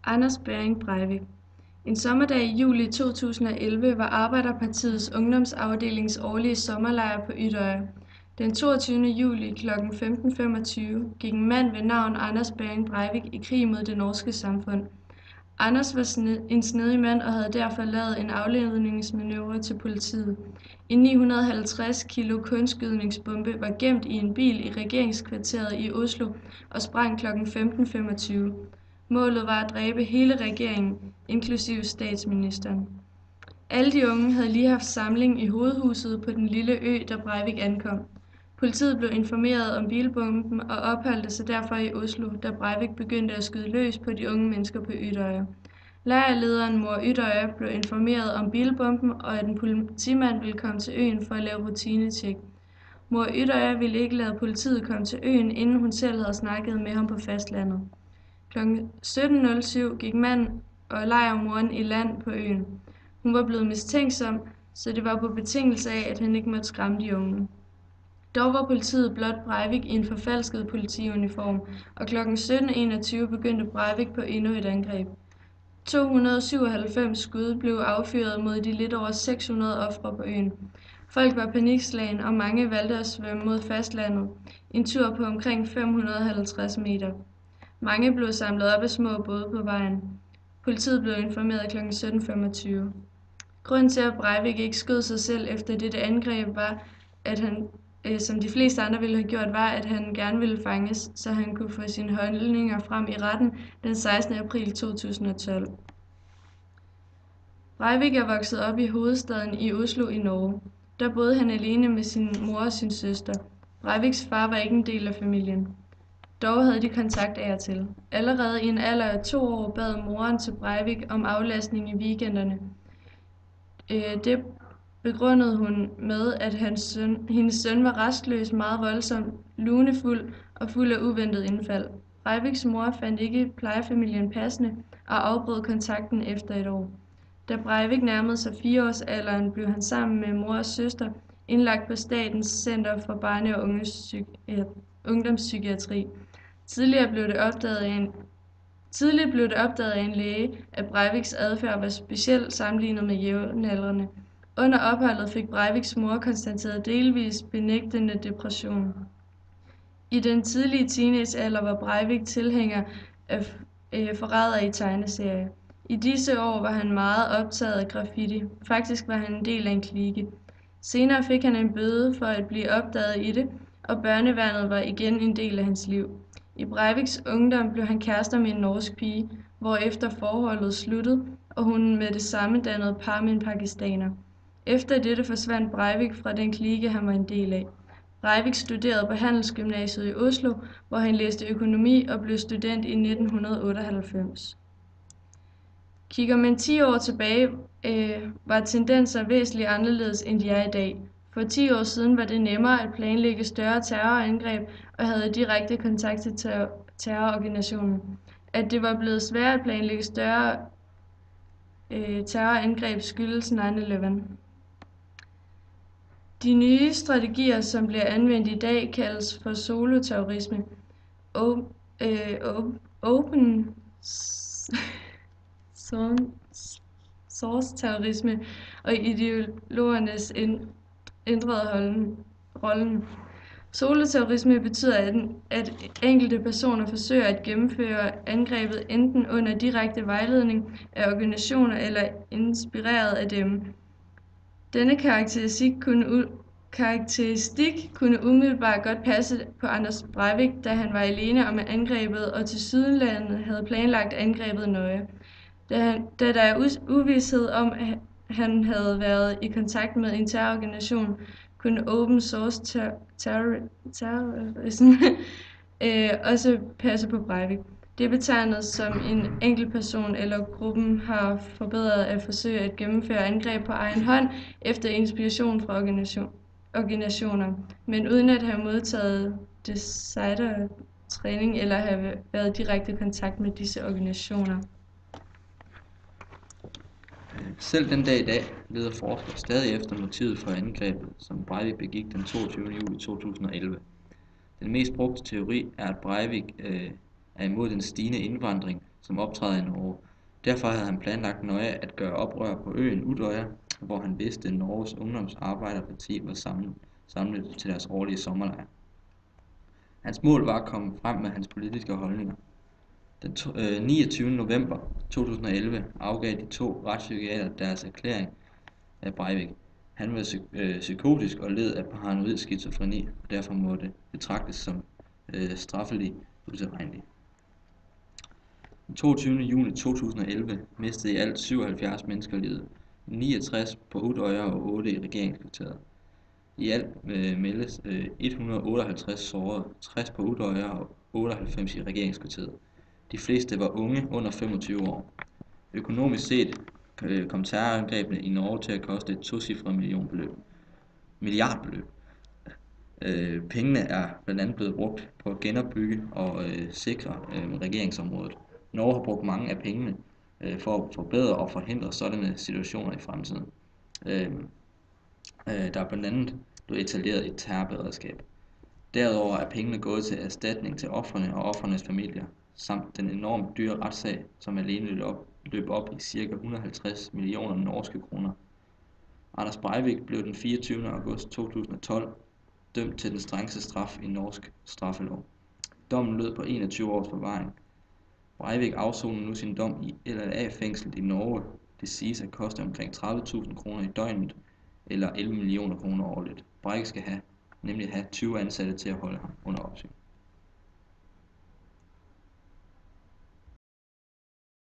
Anders Behring Breivik. En sommerdag i juli 2011 var Arbejderpartiets ungdomsafdelings årlige sommerlejr på Utøya. Den 22. juli kl. 15.25 gik en mand ved navn Anders Behring Breivik i krig mod det norske samfund. Anders var en snedig mand og havde derfor lavet en afledningsmanøvre til politiet. En 950 kilo kunstgødningsbombe var gemt i en bil i regeringskvarteret i Oslo og sprang kl. 15.25. Målet var at dræbe hele regeringen, inklusive statsministeren. Alle de unge havde lige haft samling i hovedhuset på den lille ø, da Breivik ankom. Politiet blev informeret om bilbomben og opholdte sig derfor i Oslo, da Breivik begyndte at skyde løs på de unge mennesker på Utøya. Lejrlederen Mor Utøya blev informeret om bilbomben og at en politimand ville komme til øen for at lave rutinetjek. Mor Utøya ville ikke lade politiet komme til øen, inden hun selv havde snakket med ham på fastlandet. Kl. 17.07 gik manden og lejrmoren i land på øen. Hun var blevet mistænksom, så det var på betingelse af, at han ikke måtte skræmme de unge. Dog var politiet blot Breivik i en forfalsket politiuniform, og kl. 17.21 begyndte Breivik på endnu et angreb. 297 skud blev affyret mod de lidt over 600 ofre på øen. Folk var panikslagen, og mange valgte at svømme mod fastlandet, en tur på omkring 550 meter. Mange blev samlet op af små både på vejen. Politiet blev informeret kl. 17.25. Grunden til, at Breivik ikke skød sig selv efter dette angreb var, at han, som de fleste andre ville have gjort, var, at han gerne ville fanges, så han kunne få sine holdninger frem i retten den 16. april 2012. Breivik er vokset op i hovedstaden i Oslo i Norge. Der boede han alene med sin mor og sin søster. Breiviks far var ikke en del af familien. Dog havde de kontakt af og til. Allerede i en alder af 2 år bad moren til Breivik om aflastning i weekenderne. Det begrundede hun med, at hendes søn var rastløs, meget voldsom, lunefuld og fuld af uventet indfald. Breiviks mor fandt ikke plejefamilien passende og afbrød kontakten efter et år. Da Breivik nærmede sig 4-årsalderen, blev han sammen med mor og søster indlagt på Statens Center for Barne- og Ungdomspsykiatri. Tidligt blev det opdaget af en læge, at Breiviks adfærd var speciel sammenlignet med jævnaldrende. Under opholdet fik Breiviks mor konstateret delvis benægtende depression. I den tidlige teenagealder var Breivik tilhænger af forræder i tegneserier. I disse år var han meget optaget af graffiti. Faktisk var han en del af en klike. Senere fik han en bøde for at blive opdaget i det, og børneværnet var igen en del af hans liv. I Breiviks ungdom blev han kærester med en norsk pige, hvorefter forholdet sluttede, og hun med det samme dannede par med en pakistaner. Efter dette forsvandt Breivik fra den klike, han var en del af. Breivik studerede på Handelsgymnasiet i Oslo, hvor han læste økonomi og blev student i 1998. Kigger man 10 år tilbage, var tendenser væsentligt anderledes, end de er i dag. For 10 år siden var det nemmere at planlægge større terrorangreb og havde direkte kontakt til terrororganisationen. At det var blevet sværere at planlægge større terrorangreb skyldes 9/11. De nye strategier, som bliver anvendt i dag, kaldes for soloterrorisme, open source terrorisme og ideologernes ændrede rollen. Soloterrorisme betyder, at enkelte personer forsøger at gennemføre angrebet enten under direkte vejledning af organisationer eller inspireret af dem. Denne karakteristik kunne umiddelbart godt passe på Anders Breivik, da han var alene om angrebet og tilsyneladende havde planlagt angrebet nøje. Da der er uvished om, at han havde været i kontakt med en terrororganisation, kunne open source terrorism også passe på Breivik. Det betegnes som en enkeltperson eller gruppen har forbedret at forsøge at gennemføre angreb på egen hånd efter inspiration fra organisationer, men uden at have modtaget decider-træning eller have været i direkte kontakt med disse organisationer. Selv den dag i dag leder forskere stadig efter motivet for angrebet, som Breivik begik den 22. juli 2011. Den mest brugte teori er, at Breivik er imod den stigende indvandring, som optræder i Norge. Derfor havde han planlagt nøje at gøre oprør på øen Utøya, hvor han vidste, at Norges Ungdomsarbeiderparti var samlet til deres årlige sommerlejr. Hans mål var at komme frem med hans politiske holdninger. Den 29. november 2011 afgav de to retspsykiater deres erklæring af Breivik. Han var psykotisk og led af paranoid skizofreni, og derfor måtte betragtes som straffelig utilregnelig. Den 22. juni 2011 mistede i alt 77 mennesker livet, 69 på Utøya og 8 i regeringskvarteret. I alt meldes 158 sårede, 60 på Utøya og 98 i regeringskvarteret. De fleste var unge under 25 år. Økonomisk set kom terrorangrebene i Norge til at koste et tocifret milliardbeløb. Pengene er blandt andet blevet brugt på at genopbygge og sikre regeringsområdet. Norge har brugt mange af pengene for at forbedre og forhindre sådanne situationer i fremtiden. Der er blandt andet blevet etableret et terrorberedskab. Derudover er pengene gået til erstatning til ofrene og ofrenes familier, samt den enormt dyre retssag, som alene løb op i ca. 150 millioner norske kroner. Anders Breivik blev den 24. august 2012 dømt til den strengeste straf i norsk straffelov. Dommen lød på 21 års forvaring. Breivik afsoner nu sin dom i LLA-fængslet i Norge. Det siges at koste omkring 30.000 kroner i døgnet, eller 11 millioner kroner årligt. Breivik skal nemlig have 20 ansatte til at holde ham under opsyn.